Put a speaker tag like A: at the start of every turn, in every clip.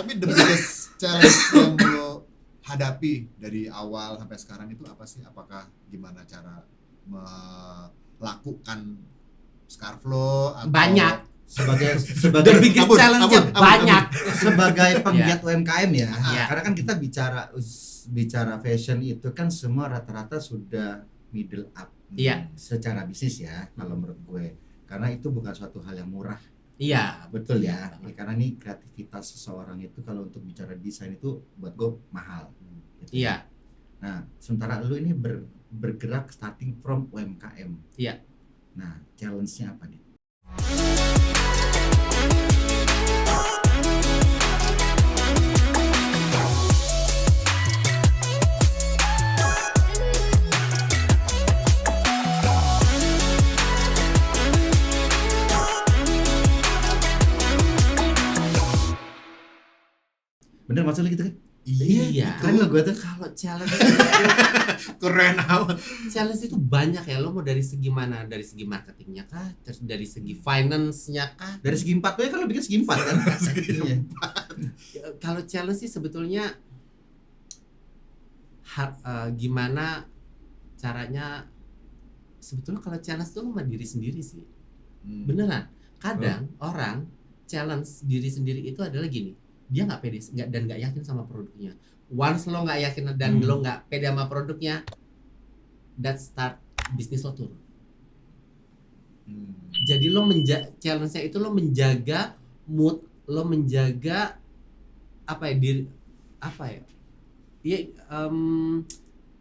A: Tapi the biggest challenge yang lo hadapi dari awal sampai sekarang itu apa sih? Apakah gimana cara melakukan scarf lo atau
B: Banyak.
C: sebagai
B: The biggest challenge-nya banyak.
C: sebagai penggiat UMKM ya.
B: Iya.
C: Karena kan kita bicara fashion itu kan semua rata-rata sudah middle up.
B: Iya.
C: Secara bisnis ya kalau menurut gue. Karena itu bukan suatu hal yang murah.
B: Iya,
C: Betul ya. Karena ini kreativitas seseorang itu kalau untuk bicara desain itu buat gue mahal. Gitu.
B: Iya.
C: Nah, sementara lu ini bergerak starting from UMKM.
B: Iya.
C: Nah, challenge-nya apa nih? Bener maksud lu gitu kan?
B: Iya.
C: Keren lo gue tuh.
B: Kalau challenge
A: keren amat.
B: challenge itu banyak ya. Lo mau dari segi mana? Dari segi marketingnya kah? Terus dari segi finance-nya kah?
C: Dari segi 4 tuh ya kan lu bikin segi 4 kan? Iya.
B: Kalau challenge sih sebetulnya gimana caranya. Sebetulnya kalau challenge tuh sama diri sendiri sih. Beneran. Kadang orang challenge diri sendiri itu adalah gini. Dia nggak pede dan nggak yakin sama produknya. Once lo nggak yakin dan lo nggak pede sama produknya, that start bisnis lo turun. Jadi lo challenge-nya itu lo menjaga mood, lo menjaga apa ya diri apa ya? Iya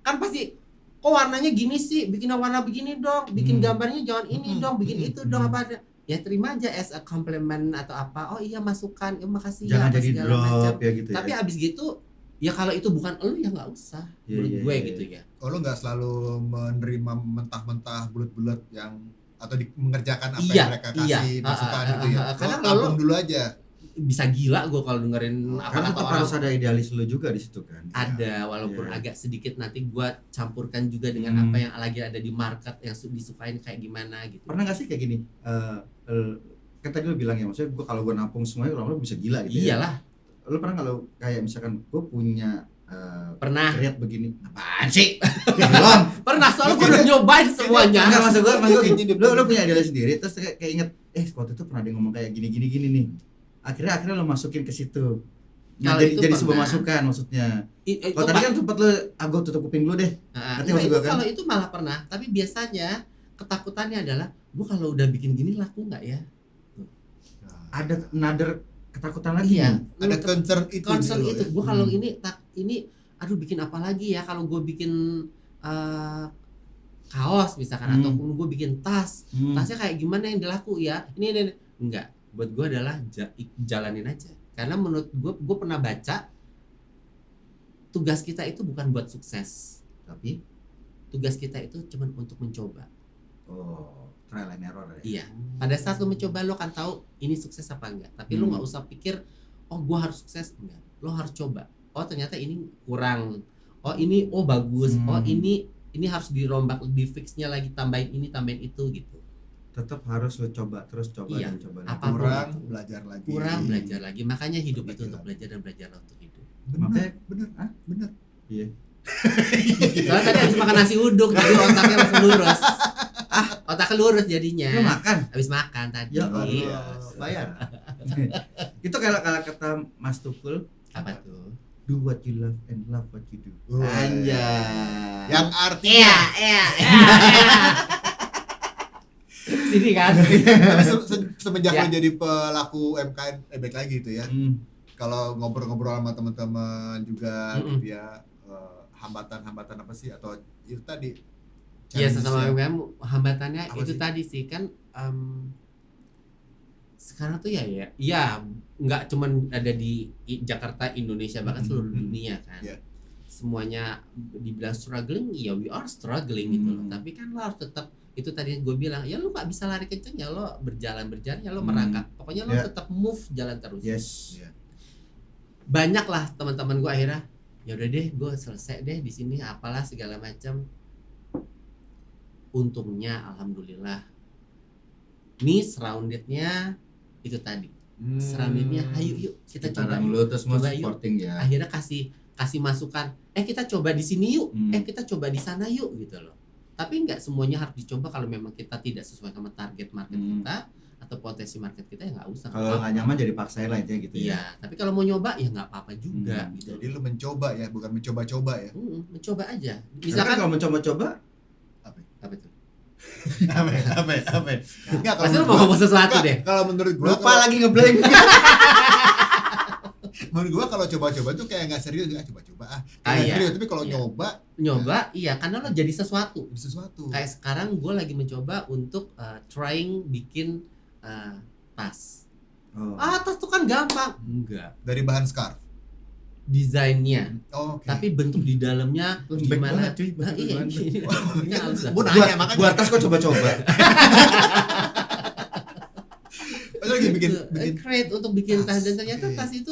B: kan pasti kok warnanya gini sih, bikin warna begini dong, bikin gambarnya jangan ini dong, bikin itu dong apa ada. Ya terima aja as a compliment atau apa. Oh iya masukan, makasih
C: Jangan
B: ya
C: jadi
B: segala
C: drop
B: macam.
C: ya gitu.
B: Tapi
C: ya.
B: abis gitu ya kalau itu bukan elu ya nggak usah menurut gue gitu ya.
A: Oh, lo nggak selalu menerima mentah-mentah bulat-bulat yang atau mengerjakan apa yang mereka kasih masukan gitu ya.
B: Karena
A: Lo tampung dulu aja.
B: Bisa gila gue kalau dengerin
C: Karena
B: apa-apa
C: tetap
B: orang.
C: harus ada idealis lu juga di situ kan.
B: Ada walaupun
C: Iya.
B: agak sedikit nanti gue campurkan juga dengan apa yang lagi ada di market yang disukain kayak gimana gitu.
C: Pernah nggak sih kayak gini? Kan tadi lu bilang ya, maksudnya gue kalau gue nampung semuanya lama-lama bisa gila gitu.
B: Iyalah.
C: Ya. Lu pernah kalau kayak misalkan gue punya
B: Pernah.
C: create begini, apaan sih? Belum.
B: Pernah soalnya gue udah nyobain semuanya.
C: Enggak maksud gue lu punya idealis sendiri terus kayak inget waktu itu pernah dia ngomong kayak gini nih. Akhirnya lo masukin ke situ. Nah,
B: Kalau itu
C: jadi sebuah
B: pernah.
C: masukan maksudnya.
B: Itu
C: Kalau tadi kan tempat lu gue tutup kuping dulu deh. Nanti
B: nah,
C: maksud
B: itu
C: gua kan?
B: kalau itu malah pernah, tapi biasanya ketakutannya adalah gue kalau udah bikin gini laku nggak ya?
C: Ada another ketakutan lagi ya.
A: Ada concern itu.
B: Concern
A: gitu
B: itu
A: ya.
B: gue kalau ini aduh bikin apa lagi ya kalau gue bikin kaos misalkan ataupun gue bikin tasnya kayak gimana yang dilaku ya ini enggak, buat gue adalah jalanin aja karena menurut gue pernah baca tugas kita itu bukan buat sukses,
C: Tapi
B: tugas kita itu cuma untuk mencoba.
C: Trial and error ya.
B: Iya, pada saat lo mencoba lo kan tahu ini sukses apa enggak, tapi lo nggak usah pikir oh gue harus sukses, enggak, lo harus coba. Oh ternyata ini kurang, oh ini bagus, oh ini harus dirombak, di fixnya lagi, tambahin ini tambahin itu gitu.
C: Tetap harus lo coba terus
B: Iya,
C: dan coba.
B: apapun
A: Kurang
B: itu.
A: belajar lagi.
B: Kurang belajar lagi, makanya hidup itu
A: Belajar.
B: untuk belajar dan belajar untuk hidup.
A: Bener.
C: Iya.
B: Soalnya tadi habis makan nasi uduk jadi otaknya langsung lurus. Otaknya lurus jadinya.
C: Lo makan?
B: Habis makan tadi.
C: Ya Allah, bayar. Itu kalau kata Mas Tukul,
B: Apa tuh?
C: do what you love and love what you do.
B: Anjay.
A: Yang artinya
B: Iya. Sini kan.
A: tapi semenjak
B: Ya.
A: lo jadi pelaku UMKM baik lagi gitu ya. Kalau ngobrol-ngobrol sama teman-teman juga gitu ya, hambatan-hambatan apa sih atau itu tadi?
B: Iya,
A: challenges
B: sesama
A: yang-
B: UMKM hambatannya
A: Apa
B: itu
A: sih?
B: tadi sih kan sekarang tuh ya nggak cuman ada di Jakarta, Indonesia, bahkan seluruh dunia kan.
A: Iya.
B: Semuanya dibilang struggling, ya we are struggling gitu loh. Tapi kan lo harus tetap, itu tadi gue bilang, ya lo nggak bisa lari kenceng, ya lo berjalan ya lo merangkak. Pokoknya lo
C: Ya.
B: tetap move, jalan terus.
C: Yes.
A: Iya.
B: Banyak lah teman-teman gue akhirnya, ya udah deh gue selesai deh di sini apalah segala macam. Untungnya alhamdulillah nih surroundednya itu tadi Seramimnya, ayo yuk kita coba
C: Sekarang
B: yuk.
C: lu terus mau
B: Coba yuk.
C: supporting ya.
B: Akhirnya kasih masukan, kita coba di sini yuk,
C: Hmm.
B: kita coba di sana yuk gitu loh. Tapi nggak semuanya harus dicoba kalau memang kita tidak sesuai sama target market kita atau potensi market kita, ya nggak usah.
C: Kalau nggak nyaman jadi paksain lah intinya gitu ya.
B: Iya, tapi kalau mau nyoba ya nggak apa-apa juga gitu.
A: Jadi lu mencoba ya, bukan mencoba-coba ya.
B: Mencoba aja.
C: Misalkan
B: Misalkan
C: kalau mencoba-coba
B: apa itu?
A: Apa? Enggak,
B: Pasti lu mau ngomong sesuatu deh.
A: Kalau menurut gua
C: lupa lagi ngeblank.
A: menurut gua kalau coba-coba tuh kayak nggak serius, coba-coba
B: Iya.
A: serius. Tapi kalau
B: Iya.
A: nyoba
B: Iya, karena lo jadi sesuatu.
A: itu sesuatu.
B: Kayak sekarang gue lagi mencoba untuk trying bikin tas.
C: Oh.
B: Tas tuh kan gampang. Enggak.
A: Dari bahan scarf.
B: Desainnya,
A: Oh, oke.
B: tapi bentuk di dalamnya
C: Lembek
B: gimana?
C: banget, cuy,
B: Iya. Ini harus lah.
A: Gua nanya makanya.
C: Buat tas kok coba-coba.
A: Lu lagi bikin
B: Create untuk bikin tas, dan ternyata
A: oke.
B: tas itu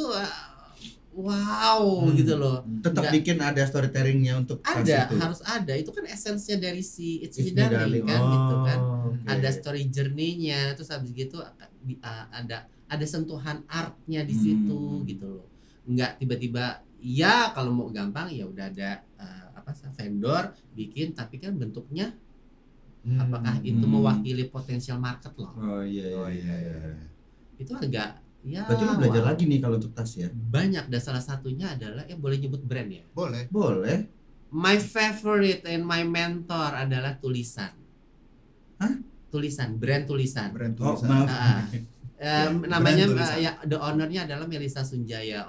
B: wow gitu loh.
C: Tetap
B: Nggak-
C: bikin ada storytellingnya untuk tas
B: Ada,
C: itu.
B: harus ada. Itu kan esensinya dari si It's Me
C: It's Me
B: Darling kan,
C: Oh,
B: gitu kan.
C: oke.
B: Ada story journey-nya, terus habis gitu ada sentuhan artnya di situ gitu loh. Nggak tiba-tiba ya kalau mau gampang ya udah ada vendor bikin, tapi kan bentuknya apakah itu mewakili potensial market loh.
C: Oh iya.
A: Oh iya.
B: Itu agak ya
C: Berarti lu belajar
B: wow.
C: lagi nih kalau untuk tas ya?
B: Banyak, dan salah satunya adalah boleh nyebut brand ya.
A: Boleh.
C: Boleh.
B: My favorite and my mentor adalah tulisan.
C: Hah?
B: Tulisan, brand tulisan.
A: Brand
C: Oh,
A: tulisan.
C: maaf.
B: Namanya
A: Brand tulisan.
B: the ownernya adalah Melissa Sunjaya.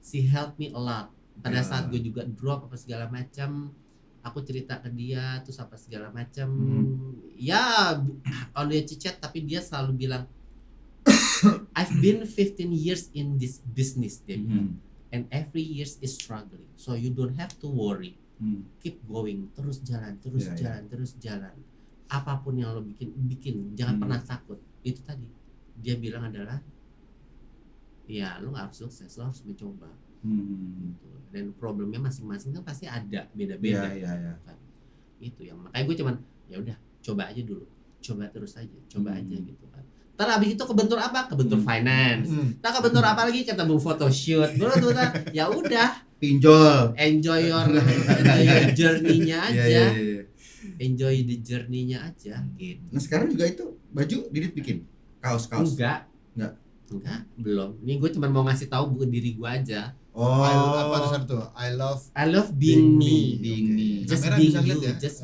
B: She helped me a lot. Pada
A: Ya.
B: saat gue juga drop apa segala macam, aku cerita ke dia terus apa segala macam. Ya, on the chat, tapi dia selalu bilang I've been 15 years in this business, dia bilang. And every years is struggling. So you don't have to worry. Keep going, terus jalan, terus jalan. Apapun yang lo bikin, jangan pernah takut. Itu tadi dia bilang adalah, ya lo nggak harus sukses, lo harus mencoba. Gitu. Dan problemnya masing-masing kan pasti ada, beda-beda.
C: Iya.
B: Kan. Itu yang makanya gue cuman ya udah coba aja dulu, coba terus aja, coba aja gitu kan. Ntar abis itu kebentur apa? Kebentur finance. Ntar kebentur apa lagi? Ketemu photoshoot. Ya udah,
C: Pinjol.
B: enjoy your journey-nya aja. Enjoy the journey-nya aja gitu.
C: Nah sekarang juga itu baju Didit bikin kaos.
B: Enggak, belum. Ini gue cuma mau ngasih tahu bukan diri gue aja.
A: Apa tulisan tuh? I love
B: being me.
C: Being me.
B: Just
A: Kamera
B: be
A: bisa
B: you,
A: lihat ya?
B: just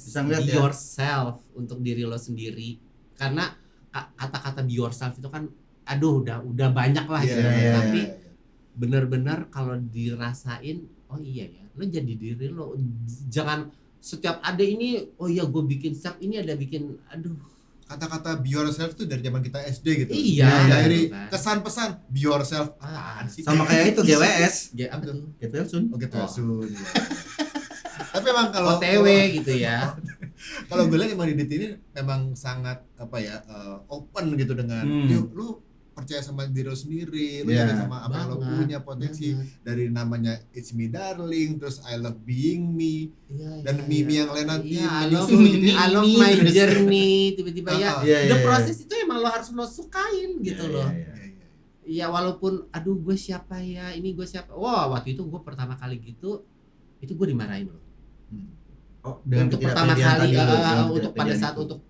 C: Bisa
B: be
C: ngeliat ya?
B: yourself untuk diri lo sendiri. Karena kata-kata be yourself itu kan aduh udah banyak lah
A: Iya,
B: gitu.
C: iya,
B: Tapi benar-benar kalau dirasain, oh iya ya, lo jadi diri lo. Jangan setiap ada ini, oh iya gue bikin setiap ini ada bikin, aduh.
A: Kata-kata be yourself tuh dari zaman kita SD gitu.
B: Iya,
A: Dari
B: gitu kan.
A: kesan pesan be yourself.
B: Ah,
A: Apaan sih?
C: Sama kayak itu GWS.
B: Apa tuh?
C: Get well soon.
A: Oke,
B: Oh.
A: Sun. Iya. Tapi emang kalau
B: OTW gitu ya.
A: kalau gue lihat emang Didit ini memang sangat open gitu dengan yuk lu percaya sama diri lo sendiri, lu
C: Iya.
A: yakin sama apa yang lo
B: Banget,
A: punya potensi.
B: banget.
A: Dari namanya It's Me Darling, terus I Love Being Me,
B: Iya,
A: dan
B: iya,
A: mimi
B: iya.
A: yang lain nanti
B: Iya, I
A: menyusul
B: love,
A: gitu.
B: I love my
C: terus.
B: journey. Tiba-tiba ya,
C: Iya,
B: the
C: iya,
B: proses itu emang lo harus lo sukain gitu
C: Iya,
B: loh.
C: iya.
A: Iya, iya.
B: Ya walaupun aduh gue siapa ya, ini gue siapa. Wah, waktu itu gue pertama kali gitu, itu gue dimarahin loh.
C: Oh, dengan
B: Untuk pertama
C: ketidakpedean
B: kali
C: tadi lo, dengan
B: untuk pada
C: ketidakpedean
B: saat
C: itu.
B: untuk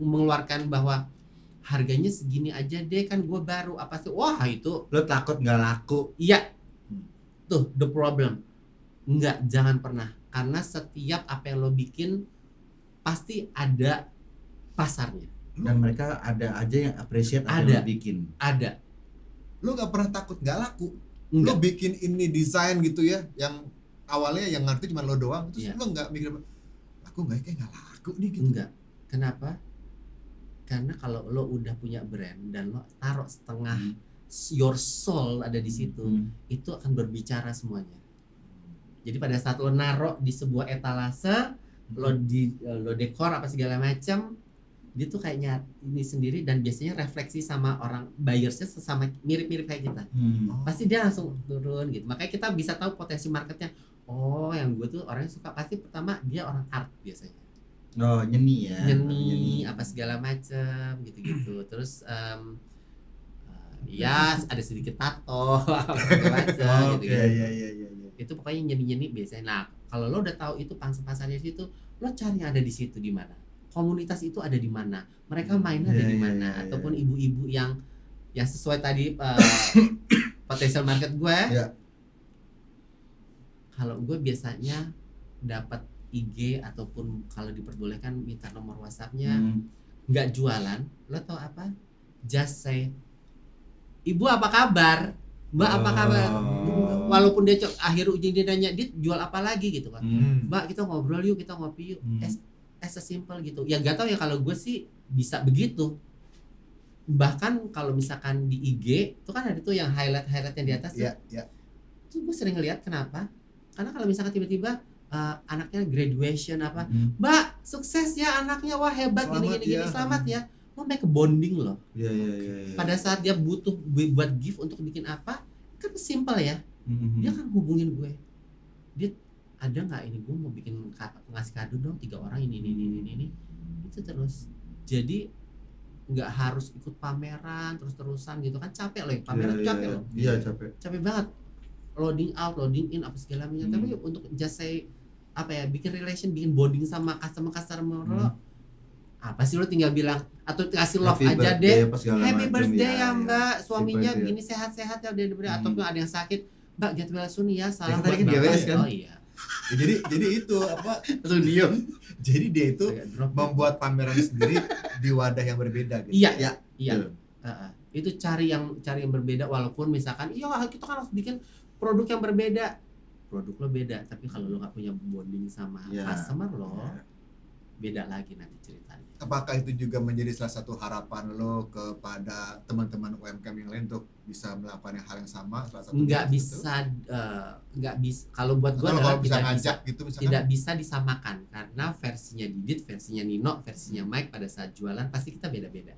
B: mengeluarkan bahwa harganya segini aja deh, kan gue baru apa sih. Wah, itu
C: lo takut nggak laku.
B: iya. Tuh the problem. Enggak, jangan pernah. Karena setiap apa yang lo bikin pasti ada pasarnya.
C: Dan mereka ada aja yang appreciate apa
B: Ada.
C: yang lo bikin.
B: Ada.
A: Lu nggak pernah takut nggak laku.
B: Enggak.
A: Lu bikin ini desain gitu ya, yang awalnya yang ngerti cuma lo doang, terus
B: Iya.
A: lu nggak mikir laku nggak ya, kayak nggak laku nih gitu.
B: Enggak. Kenapa? Karena kalau lo udah punya brand dan lo taruh setengah your soul ada di situ, itu akan berbicara semuanya. Jadi pada saat lo naruh di sebuah etalase, lo dekor apa segala macam, dia tuh kayaknya ini sendiri, dan biasanya refleksi sama orang buyersnya sesama mirip-mirip kayak kita. Pasti dia langsung turun gitu. Makanya kita bisa tahu potensi marketnya. Oh, yang gue tuh orangnya suka, pasti pertama dia orang art biasanya.
C: Oh, nyeni ya.
B: Nyeni apa segala macam gitu-gitu. Terus ya ada sedikit tato macam
C: Oke,
B: gitu.
C: iya.
B: Itu pokoknya nyeni biasanya. Nah kalau lo udah tahu itu pasarnya situ, lo cari yang ada di situ di mana, komunitas itu ada di mana, mereka mainnya ada di mana, ataupun ibu-ibu yang sesuai tadi potential market gue.
C: Iya.
B: Kalau gue biasanya dapat IG ataupun kalau diperbolehkan minta nomor WhatsApp-nya, nggak jualan, lo tau apa? Just say, ibu apa kabar, mbak apa kabar, walaupun dia akhir ujungnya nanya dia jual apa lagi gitu kan, mbak kita ngobrol yuk, kita ngopi yuk, as a simple gitu. Ya nggak tahu ya, kalau gue sih bisa begitu. Bahkan kalau misalkan di IG itu kan ada tuh yang highlightnya di atas.
A: Iya.
B: Itu gue sering ngeliat, kenapa? Karena kalau misalkan tiba-tiba anaknya graduation apa, mbak sukses ya anaknya, wah hebat, gini selamat ya, lo make bonding loh.
C: Iya.
B: Pada saat dia butuh buat gift untuk bikin apa, kan simple ya, dia kan hubungin gue, dia ada nggak ini, gue mau bikin ngasih kado dong 3 orang ini itu terus. Jadi nggak harus ikut pameran terus-terusan gitu kan, capek loh pameran, capek loh.
C: Iya, capek
B: banget, loading out loading in apa segala macam. Tapi untuk just say apa ya, bikin relation, bikin bonding sama customer lo, apa sih, lo tinggal bilang atau kasih love aja deh, happy birthday ya mbak, suaminya begini sehat-sehat ya dia ataupun ada yang sakit, mbak get well soon ya, salam buat bapak ya. Oh iya.
A: Jadi itu apa,
C: langsung diem.
A: jadi dia itu membuat pameran sendiri di wadah yang berbeda gitu.
B: Iya. Itu cari yang berbeda, walaupun misalkan kita kan harus bikin produk yang berbeda, produk lo beda, tapi kalau lo nggak punya bonding sama customer lo, beda lagi nanti ceritanya.
A: Apakah itu juga menjadi salah satu harapan lo kepada teman-teman UMKM yang lain untuk bisa melakukan hal yang sama?
B: Nggak bisa. Kalau buat gue adalah
A: bisa ngajak gitu misalkan,
B: tidak bisa disamakan, karena versinya Didit, versinya Nino, versinya Mike pada saat jualan pasti kita beda-beda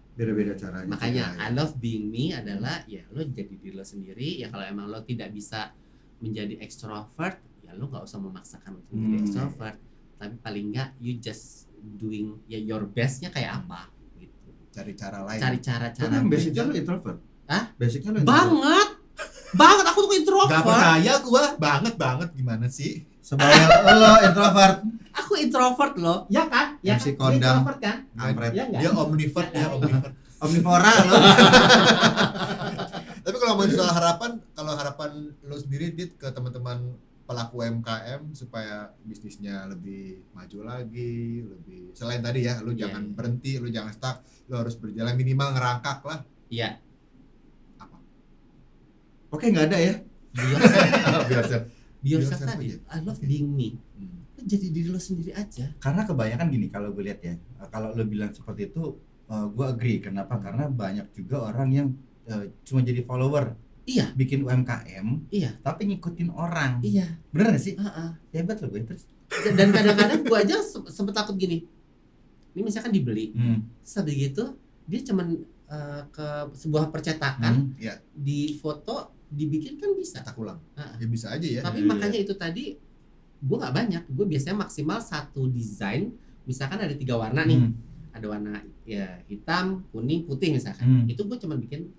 C: caranya.
B: Makanya I love being me adalah ya lo jadi diri lo sendiri. Ya kalau emang lo tidak bisa menjadi extrovert, ya lo nggak usah memaksakan untuk menjadi extrovert, tapi paling nggak you just doing ya your bestnya kayak apa gitu.
A: Cari cara lain.
B: Cari cara.
C: Basicnya lo introvert? Basicnya lo
B: introvert? Banget, aku tuh introvert.
A: Gak percaya gua, banget gimana sih?
C: Sebayang lo introvert.
B: Aku introvert loh, ya kan? Ya
C: MC
B: kan?
C: kondang.
B: Introvert kan?
C: Ya,
A: Dia omnivert ya, omnivert.
C: Omnivora lo.
A: Tapi kalau ngomongin soal harapan, kalau harapan lo sendiri Dit ke teman-teman pelaku UMKM supaya bisnisnya lebih maju lagi, lebih selain tadi ya, lu jangan berhenti, lu jangan stuck, lu harus berjalan, minimal ngerangkak lah.
B: Iya.
A: Apa?
C: Oke, nggak ada ya.
B: Biasa tadi. I love being me. Lu jadi diri lo sendiri aja.
C: Karena kebanyakan gini kalau gue lihat ya, kalau lo bilang seperti itu, gue agree. Kenapa? Karena banyak juga orang yang cuma jadi follower.
B: Iya.
C: Bikin UMKM.
B: Iya.
C: Tapi ngikutin orang.
B: Iya.
C: Bener gak sih?
B: Hebat
C: lo gue terus.
B: Dan kadang-kadang gue aja sempet takut gini. Ini misalkan dibeli. Setelah gitu dia cuman ke sebuah percetakan, di foto, dibikin kan bisa.
A: Tak ulang. Ya bisa aja ya.
B: Tapi makanya itu tadi gue nggak banyak. Gue biasanya maksimal satu desain. Misalkan ada 3 warna nih. Ada warna ya hitam, kuning, putih misalkan. Itu gue cuman bikin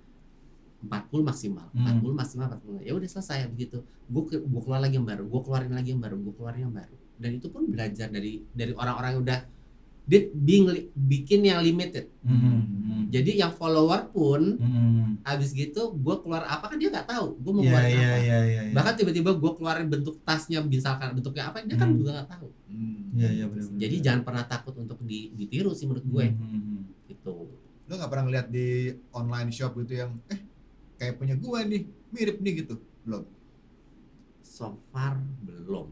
B: 40 maksimal, 40 maksimal. Ya udah selesai begitu. Gue keluar lagi yang baru, gue keluarin lagi yang baru, gue keluarin yang baru. Dan itu pun belajar dari orang-orang yang udah bikin yang limited. Jadi yang follower pun habis gitu gue keluar apa kan dia nggak tahu gue mau keluarin apa. Bahkan tiba-tiba gue keluarin bentuk tasnya, misalkan bentuknya apa, dia kan juga nggak tahu.
C: Benar.
B: Jadi jangan pernah takut untuk ditiru sih menurut gue. Gitu.
A: Lo nggak pernah ngeliat di online shop gitu yang kayak punya gue nih, mirip nih gitu? Belum?
B: So far belum.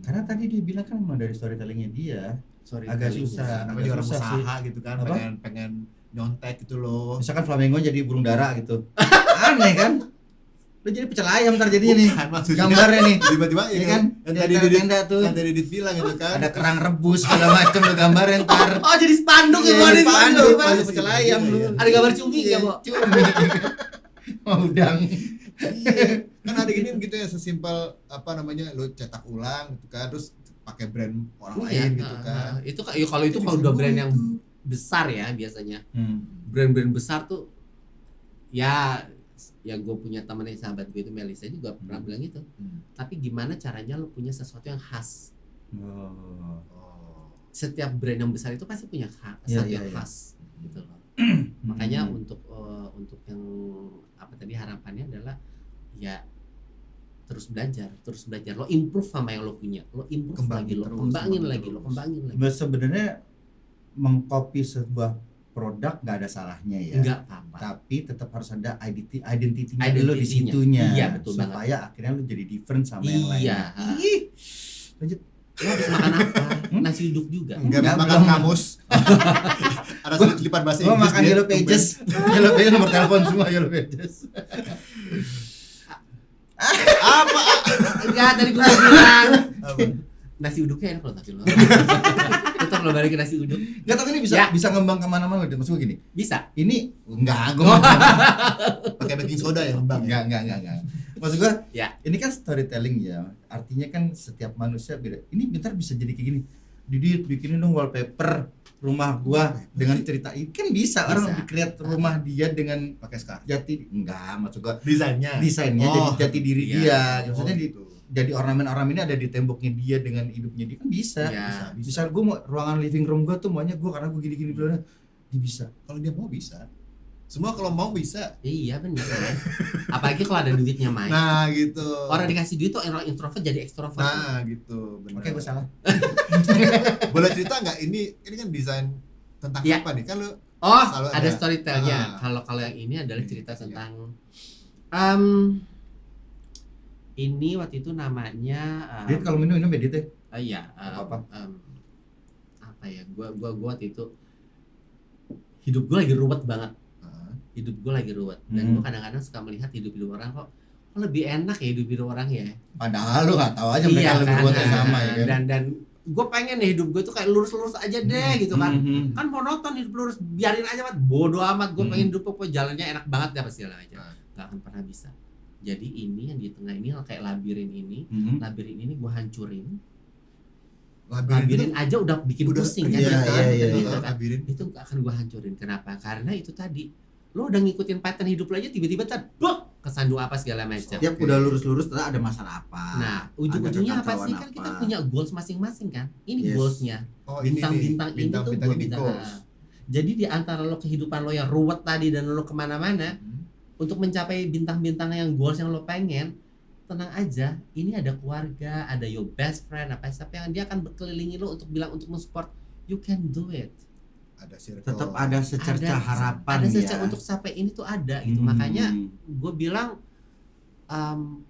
C: Karena tadi dia bilang kan emang dari storytellingnya dia agak susah.
A: Namanya orang
C: susah
A: usaha gitu kan, pengen nyontek gitu loh.
C: Misalkan flamingo jadi burung dara gitu. Aneh kan? Lo jadi pecel ayam ntar jadinya nih. Gambarnya nih.
A: Tiba-tiba
C: ya kan?
A: Yang tadi
C: tenda tuh.
A: Yang tadi Didit bilang gitu kan.
C: Ada kerang rebus segala macam lo gambarnya ntar.
B: Oh jadi spanduk ya,
C: jadi spanduk pecel ayam lu.
B: Ada gambar cumi ya, Bo?
C: Cumi. Udang.
A: Kan ada gini gitu ya, sesimpel apa namanya, lo cetak ulang gitu kan, terus pakai brand orang lain gitu kan.
B: Itu kalau itu kalau udah brand yang besar ya biasanya. Brand-brand besar tuh ya ya gue punya temen yang sahabat gue itu Melisa juga pernah bilang gitu.
A: Hmm.
B: Tapi gimana caranya lo punya sesuatu yang khas?
C: Oh.
A: Oh.
B: Setiap brand yang besar itu pasti punya
C: Iya,
B: sesuatu
C: iya,
B: yang
C: iya.
B: khas gitu loh. Makanya untuk yang apa tadi harapannya adalah ya terus belajar. Lo improve sama yang lo punya, lo improve
A: Kembangin
B: lagi, lo
A: terus,
B: kembangin
A: kembangin
B: lagi, lo
A: terus.
B: kembangin lagi.
C: Sebenarnya mengcopy sebuah produk nggak ada salahnya ya.
B: Enggak apa-apa.
C: Tapi tetap harus ada identitinya lo di
B: Identitinya.
C: situnya.
B: Iya, betul banget.
C: Supaya akhirnya lo jadi different sama yang
B: Iya.
C: lainnya. Ih. Lanjut.
B: Lo habis makan apa? Nasi uduk juga.
A: Enggak bisa
C: Enggak,
A: makan
C: belum.
A: kamus. Ada selipan bahasa
C: Gua
A: Inggris.
C: makan
A: dia,
C: Yellow
A: tumben.
C: Pages. Yellow Pages nomor telepon semua Yellow Pages.
A: Apa?
B: Enggak, tadi gue bilang
A: Apa?
B: nasi uduknya enak loh tapi lo. Tetap lo balik ke nasi uduk.
C: Enggak, tapi ini bisa
B: Ya.
C: bisa ngembang kemana-mana. Maksud gue gini.
B: Bisa.
C: Ini enggak, gua
A: Pakai baking soda ya ngembang. Ya?
C: enggak. Maksud gua,
B: Ya.
C: ini kan storytelling ya. Artinya kan setiap manusia beda. Ini bentar bisa jadi kayak gini. Didit bikinin dong wallpaper rumah gua dengan cerita ini kan bisa, orang
B: Bisa.
C: create rumah dia dengan
A: Pakai scarf.
C: jati enggak maksud gua
A: Desainnya.
C: desainnya
A: Oh.
C: jadi jati diri
B: Iya.
C: dia. Maksudnya
A: gitu.
C: jadi ornamen-ornamen ini ada di temboknya dia dengan hidupnya dia kan bisa.
B: Ya.
C: Bisa gua mau ruangan living room gua tuh maunya gua karena gua gini-gini dulu dia bisa.
A: Kalau dia mau bisa. Semua kalau mau bisa.
B: Iya benar. Apalagi kalau ada duitnya main.
A: Nah, gitu.
B: Orang dikasih duit tuh orang introvert jadi ekstrovert.
A: Nah, gitu. Benar.
C: Oke, gua salah.
A: Boleh cerita nggak ini kan desain tentang
B: Iya.
A: apa nih? Kan lu
B: Oh,
A: Selalu
B: ada
A: ada.
B: storytelnya.
A: Ah.
B: Kalau yang ini adalah cerita
A: Iya.
B: tentang ini waktu itu namanya
C: Dit kalau minum ya Dit ya.
B: iya
C: Apa-apa.
B: apa ya? Gua waktu itu hidup gue lagi ruwet banget. Hidup gue lagi ruwet dan gue kadang-kadang suka melihat hidup orang kok lebih enak ya hidup orang ya.
C: Padahal lu nggak tahu aja mereka lebih
B: kan?
C: buatnya sama ya kan.
B: Dan gue pengen ya hidup gue tuh kayak lurus-lurus aja deh gitu kan. Kan monoton hidup lurus, biarin aja mat, bodo amat. Gue pengen hidup pokoknya jalannya enak banget ya pasti lah aja. Gak akan pernah bisa. Jadi ini yang di tengah ini kayak labirin ini, labirin ini gue hancurin. Labirin aja udah bikin pusing kan,
C: iya,
B: gitu kan,
C: iya,
B: gitu
C: iya.
B: kan.
A: Labirin.
B: Itu akan gue hancurin. Kenapa? Karena itu tadi lo udah ngikutin pattern hidup lo aja tiba-tiba buk kesandung apa segala macam.
C: Setiap udah lurus-lurus terus ada masalah apa.
B: Nah, ujung-ujungnya
C: Ada
B: apa sih?
C: kekacauan
B: Kan kita
C: apa.
B: punya goals masing-masing kan. Ini
C: Yes.
B: goalsnya.
A: Oh, ini nih.
B: Bintang-bintang ini tuh
A: Bintang-bintang ini
B: bintang.
A: goals.
B: Jadi di antara lo kehidupan lo yang ruwet tadi dan lo kemana-mana, untuk mencapai bintang-bintang yang goals yang lo pengen, tenang aja. Ini ada keluarga, ada your best friend, apa siapa yang dia akan berkelilingi lo untuk bilang untuk mensupport. You can do it.
A: Ada circle.
C: Tetap ada secerca harapan
B: ada
C: ya.
B: secerca untuk sampai ini tuh ada gitu. Makanya gue bilang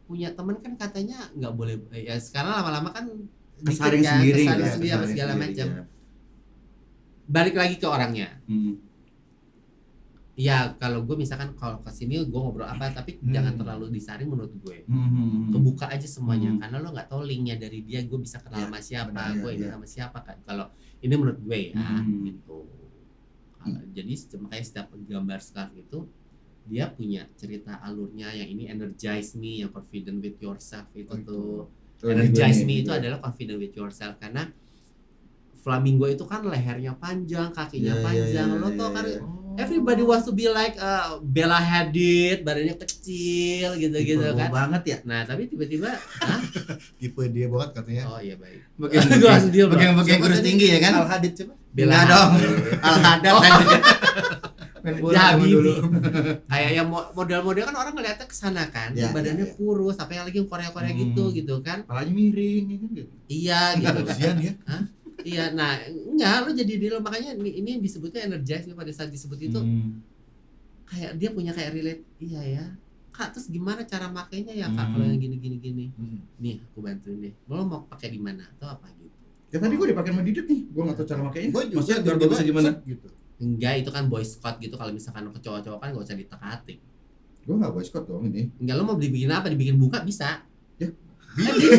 B: punya temen kan katanya nggak boleh ya sekarang lama-lama kan
C: kesaring
B: dikit kan,
C: sendiri
B: kesaring
C: ya,
B: sendiri apa
C: kesaring
B: segala
C: sendiri,
B: macam.
C: ya.
B: Balik lagi ke orangnya.
C: Hmm.
B: Ya kalau gue misalkan kalau kesini gue ngobrol apa tapi jangan terlalu disaring menurut gue. Kebuka aja semuanya karena lo nggak tahu linknya dari dia gue bisa kenal
C: Ya,
B: sama siapa,
C: benar,
B: gue ini
C: ya.
B: sama siapa kan. Kalau ini menurut gue ya gitu. Jadi makanya setiap gambar scarf itu dia punya cerita alurnya, yang ini energize me, yang confident with yourself itu tuh. Energize me itu adalah confident with yourself karena flamingo itu kan lehernya panjang, kakinya panjang. Lo tau kan everybody wants to be like Bella Hadid, badannya kecil gitu-gitu kan.
C: banget ya.
B: Nah, tapi tiba-tiba
A: Tipe dia banget katanya.
B: oh iya baik.
C: Bagian
A: Siapa
C: kurus
A: tadi?
C: tinggi ya kan?
A: Al Hadid coba.
C: Bella dong. Al Hadad kan. Main bola
B: Ya,
C: zaman
B: Habibie.
C: dulu.
B: Kayak yang model-model kan orang ngeliatnya kesana kan,
C: Ya,
B: badannya
C: ya, ya.
B: kurus, apa yang lagi yang Korea-Korea gitu kan.
C: Palanya miring ya kan gitu.
B: Iya gitu.
A: Kasihan ya.
B: Iya, nah enggak lo jadi diri lo, makanya ini yang disebutnya energize pada saat disebut itu kayak dia punya kayak relate. Iya ya. Kak, terus gimana cara makainya ya Kak kalau yang gini. Nih, aku bantuin deh. Lo mau pakai di mana atau apa gitu.
C: Ya tadi gua dipakai sama Didit nih. Gua enggak tahu cara makainya.
A: Gue juga
C: Maksudnya biar bagusnya gimana?
A: gitu.
B: Enggak, itu kan boy scout gitu. Kalau misalkan lo ke cowok-cowok kan gak usah ditek-atik.
C: Gua enggak boycott dong ini.
B: Enggak, lo mau dibikin apa? Dibikin bunga bisa.
C: Ya.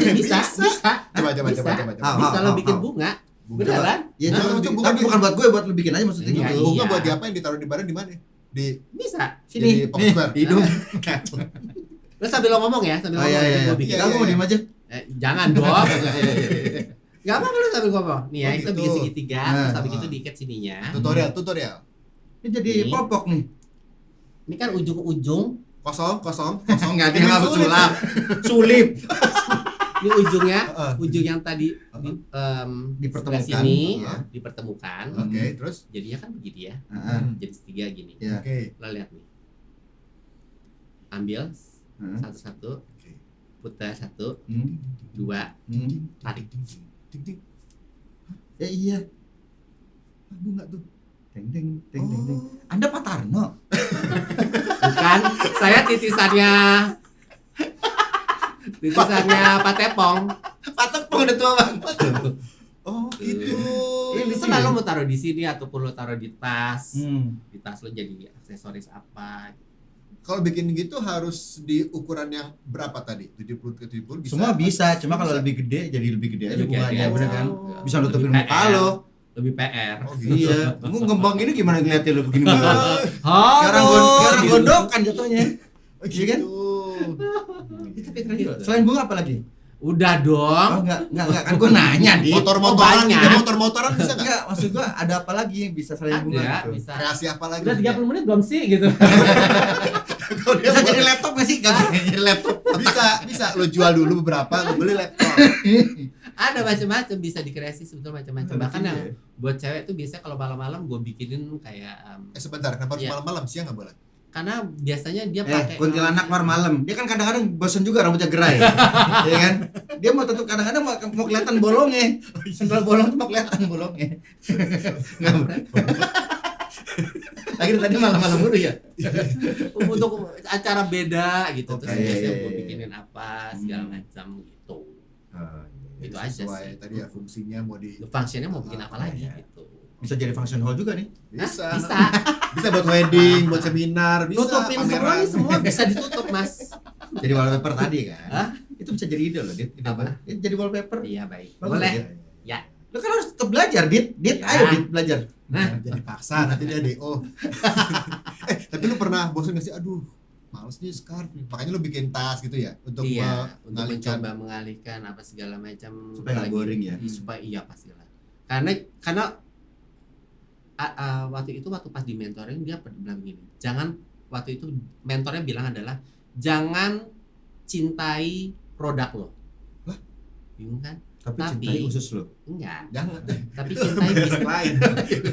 B: Bisa.
A: Coba.
B: Bisa lo bikin bunga. Beneran?
C: Ya
A: Nah,
C: jangan
A: itu
C: tapi bukan buat gue, buat lu bikin aja maksudnya
B: Iya,
C: gitu.
A: Bunga
B: iya.
A: buat diapain? Ditaruh di badan di mana? Di
B: Bisa.
C: Sini,
A: Jadi pocket square.
C: hidung.
B: Lo sambil lo ngomong ya, sambil
C: Oh
B: ngomong.
C: iya iya.
B: Gue bikin.
A: Iya,
C: Aku mau diem aja.
B: Jangan dong. Gak apa-apa lo sambil ngomong. Nih ya,
A: Oh,
B: kita
A: gitu.
B: bikin segitiga,
C: Nah,
B: terus habis
A: ah.
B: itu diikat sininya.
A: tutorial.
C: Ini jadi
B: Ini.
C: popok nih.
B: Ini kan ujung-ujung
A: kosong
C: Nggak dia nggak sulap. Sulip.
B: Ini ujungnya,
A: Heeh.
B: ujung yang tadi
C: Dipertemukan.
B: sebelah sini
C: Iya.
B: dipertemukan.
A: Oke, terus
B: Jadinya kan begini ya.
C: Heeh.
B: Jadi segitiga gini.
C: Ya.
A: oke.
B: Lo lihat nih. Ambil
C: Heeh.
B: satu-satu,
A: Oke.
B: putar 1,
C: Hmm.
B: 2,
C: Hmm.
B: tarik.
A: Ding ding.
C: Ya iya.
A: Ah, bunga tuh.
C: Teng teng teng teng teng. Anda Pak Tarno.
B: Bukan, saya titisannya Pak Tepong.
C: Patok pun udah tua banget.
A: Oh, gitu.
C: Ini
B: Itu
C: sih.
B: lah lo mau taruh di sini ataupun lo taruh di tas.
C: Hmm.
B: Di tas lo jadi aksesoris apa.
A: Kalau bikin gitu harus di ukuran yang berapa tadi? 70 ke 70 bisa?
C: Semua bisa, cuma kalau
A: Bisa.
C: lebih gede jadi lebih gede aja
B: Lebih
C: bunganya,
B: gede.
C: bener kan?
A: Oh.
C: Bisa nutupin
B: Lebih
C: muka
B: PR.
C: lo.
B: Lebih PR.
A: Oh, gitu.
C: Iya, lu ngembang gini gimana ngeliatin lo begini begini.
B: Halo.
C: Sekarang gondokan jatuhnya.
A: Oh,
C: Iya kan?
A: gitu.
B: Itu pikiran gitu.
C: Selain bunga apa lagi?
B: Udah dong.
C: Oh enggak kan gua nanya di.
A: Motor-motoran
B: banyak.
A: juga, motor-motoran bisa nggak?
C: Enggak, maksud gua ada apa lagi yang bisa selain bunga
B: Ada,
C: gitu?
B: bisa.
A: Kreasi apa lagi?
B: Udah 30 menit belum sih gitu.
C: Bisa jadi laptop nggak sih? Gak bisa jadi laptop.
A: bisa lo jual dulu beberapa, lo beli laptop.
B: Ada macam-macam bisa dikreasi sebetulnya macam-macam. Bahkan yang
C: Iya.
B: buat cewek tuh biasanya kalau malam-malam gue bikinin kayak
A: Sebentar, kenapa harus
B: Iya.
A: malam-malam? Siang nggak boleh?
B: karena biasanya dia pakai
C: Kuntilanak keluar malam. Dia kan kadang-kadang bosen juga rambutnya gerai. Iya kan? Dia mau tutup kadang-kadang mau kelihatan bolongnya. Sendal bolong tuh mau kelihatan bolongnya. Enggak. Akhirnya tadi malam-malam dulu ya.
B: untuk acara beda gitu.
A: Oke,
B: Terus biasanya
C: iya,
B: gue
C: iya.
B: bikinin apa segala macam gitu. Itu aja
A: Sesuai
B: sih.
A: tadi ya fungsinya mau di
B: Functionnya mau bikin apa lagi
C: iya.
B: gitu.
C: Bisa jadi function hall juga nih.
A: bisa.
B: Bisa.
A: Bisa buat wedding, buat seminar, bisa.
B: Nutupin semua
A: pameran.
B: nih, semua bisa ditutup mas.
C: Jadi wallpaper tadi kan.
B: Hah?
C: Itu bisa jadi ide loh, Dit. Ide
B: Apa?
C: apa? Jadi wallpaper.
B: Iya baik.
C: Bagus,
B: Boleh.
C: Dit.
B: Ya.
C: Lo kan harus tetap belajar, Dit. Dit,
B: Ya.
C: ayo Dit belajar.
B: Nah,
A: Jadi paksa nanti dia DO. Tapi lu pernah bosan nggak sih? Aduh, males nih scarf. Makanya lu bikin tas gitu ya untuk
B: iya, untuk
A: mengalihkan.
B: mencoba mengalihkan apa segala macam
C: Supaya nggak
B: lagi.
C: boring ya.
B: Supaya iya pastilah. Karena waktu pas di mentoring dia pernah bilang gini, waktu itu mentornya bilang adalah jangan cintai produk lo.
A: Lah?
B: Bingung kan?
C: Tapi
B: Tapi-
C: cintai usus lo.
B: Enggak.
A: Jangan deh.
B: Tapi
A: Itu
B: cintai bisnis,
A: lain.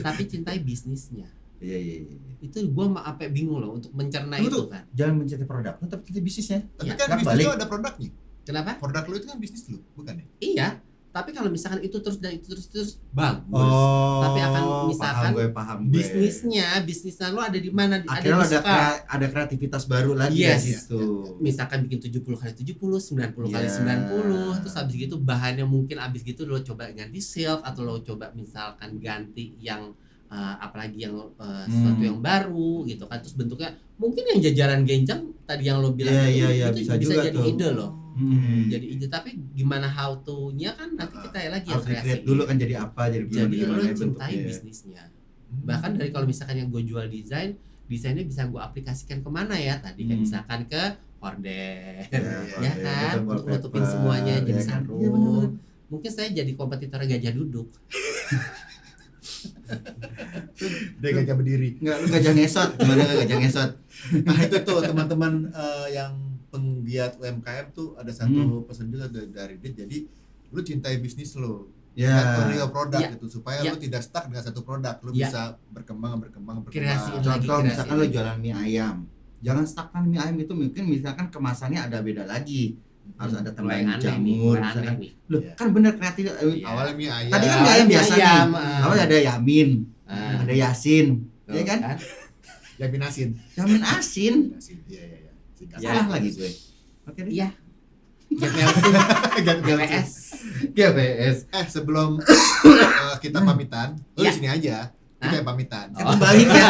B: tapi cintai bisnisnya.
C: Iya, iya, iya.
B: Itu gua sampai bingung loh untuk mencerna
C: Tunggu
B: itu
C: tuh.
B: kan.
C: Jangan mencintai produk, tapi cintai bisnisnya.
A: Tapi
B: Iya,
A: kan
C: nggak
A: bisnis
C: balik.
A: lu ada produknya.
B: Kenapa?
A: Produk lu itu kan bisnis lu, bukan ya?
B: Iya. Tapi kalau misalkan itu terus dan itu terus bagus.
C: Oh,
B: Tapi akan misalkan
C: paham gue.
B: bisnisnya lo ada di mana?
C: Akhirnya lo
B: di
C: ada
B: Scar.
C: ada kreativitas baru lagi
B: Yes.
C: di situ.
B: Misalkan bikin 70 kali 70, 90 kali
C: Iya.
B: 90, terus habis gitu bahannya mungkin habis gitu lo coba ganti silk atau lo coba misalkan ganti yang apalagi yang sesuatu yang baru gitu kan, terus bentuknya mungkin yang jajaran genjang tadi yang lo bilang
C: Iya,
B: itu
C: bisa
B: bisa
C: juga
B: jadi
C: tuh.
B: ide loh.
C: Hmm.
B: Jadi ide, tapi gimana how to-nya kan nanti kita ya lagi yang
C: Harus
B: kreasi.
C: di-create dulu kan jadi apa, jadi gimana
B: Jadi lo
C: gimana
B: cintai
C: bentuknya.
B: bisnisnya. Bahkan dari kalau misalkan yang gue jual desainnya bisa gue aplikasikan kemana ya tadi kan misalkan ke horden ya kan,
C: betul,
B: untuk nutupin
C: wallpaper,
B: semuanya jadi
C: ya kan?
B: sarung.
C: Iya, bener-bener.
B: Mungkin saya jadi kompetitor gajah duduk.
A: Dia gajah berdiri.
C: Enggak, lu gajah ngesot. Gimana gajah ngesot?
A: Nah itu tuh teman-teman yang penggiat UMKM tuh ada satu pesan juga dari dia. Jadi lu cintai bisnis lu.
C: Ya.
A: Only a produk
B: Ya.
A: gitu supaya
B: Ya.
A: lu tidak stuck dengan satu produk. Lu
B: Ya.
A: bisa berkembang.
B: Kreasiin lagi.
C: Contoh
B: kreasi
C: misalkan lo
B: lagi.
C: jualan mie ayam. Jangan stuckkan mie ayam itu, mungkin misalkan kemasannya ada beda lagi. Harus ada
B: Mulai
C: tambahan
B: aneh nih,
C: jamur
B: mulai aneh
C: misalkan.
B: nih.
C: Loh,
A: Iya.
C: kan bener kreatif.
B: Iya.
A: Awalnya mie ayam.
C: Tadi kan mie ayam biasa nih.
B: ayam,
C: Awalnya ada yamin,
B: Ah.
C: ada yasin,
B: Tuh,
C: ya kan?
A: Yamin asin.
C: Yamin asin.
A: Asin. Iya. Singkat.
B: Ya.
C: Salah lagi gue. Oke deh.
B: Iya. GPLC, GWS.
C: GWS.
A: Sebelum kita pamitan, lu
B: Ya.
A: di sini aja. Kita yang pamitan.
B: Oh.
C: Kembali ya.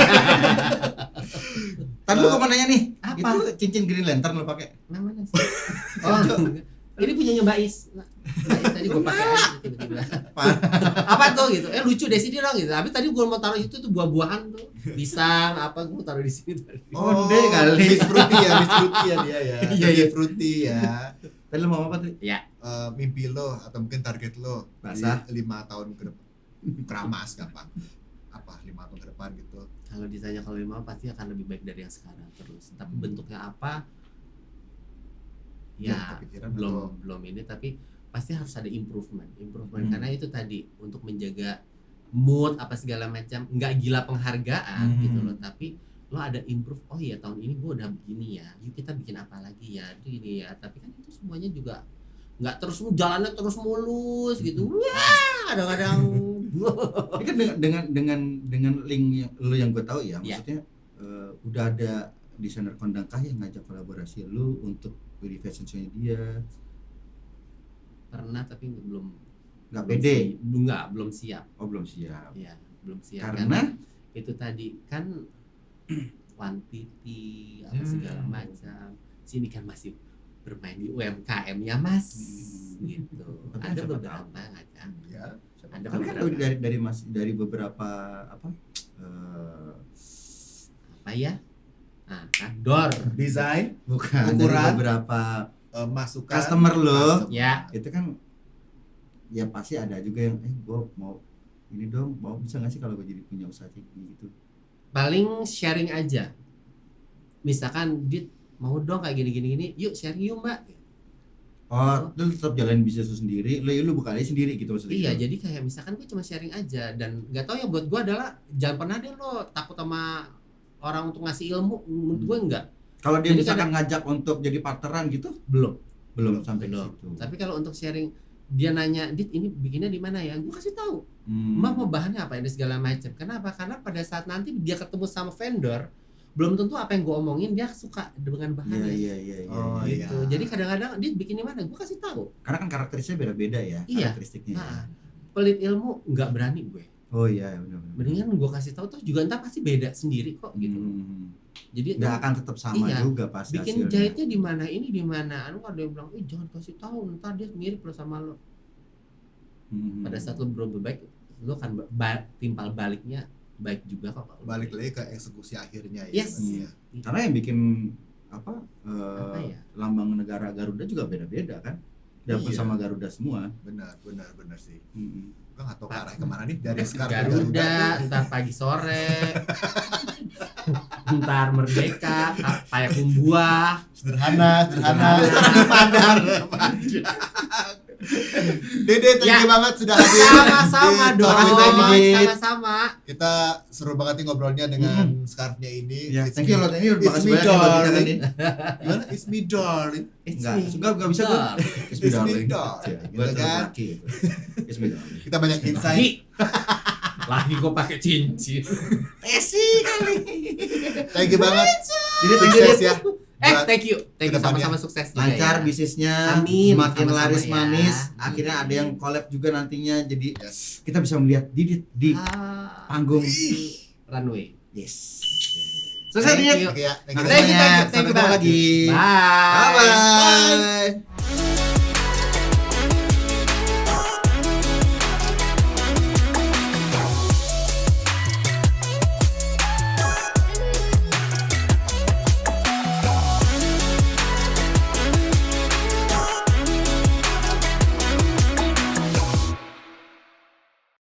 C: Tadi lu mau nanya nih,
B: Apa?
C: itu cincin Green Lantern lo pakai?
B: Namanya sih. Oh, ini punyanya Mbak Is. Mbak Is tadi gue pakai aja tiba-tiba. Apa tuh gitu? Lucu deh sini dong gitu. Tapi tadi gue mau taruh itu tuh buah-buahan tuh, pisang apa gue taruh di sini tadi.
C: Onde kali.
A: Miss Fruity ya dia ya.
C: Iya, iya.
A: Miss Fruity ya.
C: Tadi lu mau apa tuh?
B: Ya,
A: Mimpi lo atau mungkin target lo
C: Basah.
A: di 5 tahun ke depan. Keramas gampang. Apa 5 tahun ke depan gitu.
B: Kalau ditanya kalau mau pasti akan lebih baik dari yang sekarang terus. Tapi bentuknya apa?
A: Belum
B: Ya
A: kepikiran
B: belum ini, tapi pasti harus ada improvement
C: Hmm.
B: karena itu tadi untuk menjaga mood apa segala macam, nggak gila penghargaan gitu loh, tapi lo ada improve. Oh iya tahun ini gue udah begini ya, yuk kita bikin apa lagi ya, itu ini ya. Tapi kan itu semuanya juga nggak terus jalannya terus mulus gitu. Wah kadang-kadang
C: Ini kan dengan link yang gue tahu ya,
B: Iya.
C: maksudnya udah ada desainer kondang kah yang ngajak kolaborasi lu untuk di fashion show-nya dia?
B: pernah tapi belum
C: Nggak
B: belum
C: pede?
B: belum siap.
C: Oh belum siap.
B: Ya belum siap
C: Karena
B: itu tadi kan quantity apa segala macam. Sini kan masih bermain di UMKM ya mas, gitu.
C: Tapi
B: Ada
C: siapa
B: beberapa kan.
A: Ya,
B: Ada
C: kan
B: beberapa.
C: dari beberapa apa
B: Apa ya? Nah, kan door.
A: desain,
C: bukan
A: Ukuran.
C: dari beberapa
A: masukan
C: customer lo
B: Ya.
C: itu kan ya pasti ada juga yang gue mau ini dong, mau bisa nggak sih kalau gue jadi punya usaha kayak gini gitu.
B: Paling sharing aja. Misalkan Dit mau dong kayak gini, yuk sharing yuk mbak.
C: Oh, lu tetap jalan bisnis lu sendiri, lu buka aja sendiri gitu maksudnya.
B: Iya,
C: gitu.
B: jadi kayak misalkan gue cuma sharing aja dan nggak tahu ya buat gue adalah jangan pernah deh lo takut sama orang untuk ngasih ilmu. Menurut gue enggak,
C: Kalau dia
B: Jadi
C: misalkan ngajak untuk jadi partneran gitu,
B: belum.
C: belum sampai ke
B: Belum.
C: situ.
B: Tapi kalau untuk sharing, dia nanya, Dit ini bikinnya di mana ya? Gue kasih tahu.
C: Hmm.
B: Mbak mau bahannya apa ini segala macam. Kenapa? Karena pada saat nanti dia ketemu sama vendor, belum tentu apa yang gue omongin dia suka dengan
C: Iya
B: bahannya.
C: iya.
A: Oh, iya.
B: Gitu. Jadi kadang-kadang dia bikin di mana? Gue kasih tahu.
C: Karena kan karakteristiknya beda-beda ya,
B: Iya.
C: karakteristiknya.
B: Nah, pelit ilmu nggak berani gue.
C: Oh iya, benar.
B: Mendingan gue kasih tahu tuh juga ntar pasti beda sendiri kok gitu. Jadi
C: Nggak akan tetap sama
B: Iya.
C: juga pasti
B: bikin
C: hasilnya.
B: jahitnya di mana ini di mana. Anu ada yang bilang, jangan kasih tahu, ntar dia mirip lo sama lo. Pada saat lo berubah baik, lo akan timpal baliknya baik juga kok. kalau
A: balik
B: baik.
A: lagi ke eksekusi akhirnya ya.
B: Yes.
A: Iya.
C: Karena yang bikin apa,
B: Apa ya?
C: lambang negara Garuda juga beda-beda kan, dapet
A: Iya.
C: sama Garuda semua.
A: Benar sih.
C: Mm-mm.
A: Gue nggak tahu ke arah kemana nih dari sekarang ke
B: Garuda, ntar pagi sore, ntar Merdeka, Payakumbuh.
A: Sederhana. Padang. Dede, thank you banget sudah hadir.
B: Sama-sama
A: di
B: dong,
A: Talk with Dede.
B: sama-sama.
A: Kita seru banget nih ngobrolnya dengan scarfnya ini.
C: Ya,
A: It's
C: thank you
A: me-
C: lot, ini
A: it's
C: makasih
A: me,
C: banyak ya buat kita
A: darling.
C: nih.
A: Gimana? It's me darling.
B: It's
C: Enggak,
B: me.
C: enggak bisa gue.
B: Dar.
C: It's
A: It's me, darling.
C: Gue
A: Gitu kan?
C: laki. It's me darling.
A: Kita banyak
B: Lagi,
A: insight.
B: lagi gue pakai cincin.
C: Kali.
A: Thank you banget.
C: Jadi thank you,
A: Sukses
C: Dit.
A: ya. Buat
B: Thank you
A: kedepannya.
B: sama-sama sukses juga
C: Lancar
B: ya.
C: bisnisnya,
B: Amin,
C: semakin
B: sama-sama
C: laris
B: ya.
C: manis. Akhirnya ada yang collab juga nantinya, jadi
A: Yes.
C: kita bisa melihat Didit di panggung.
B: Runway.
C: Yes. Sukses
B: Thank
C: Didit.
B: you.
A: Oke ya, thank you.
C: Makasih banyak.
B: Thank you
C: Sampai ketemu
B: banget.
C: lagi.
B: Bye.
C: Bye.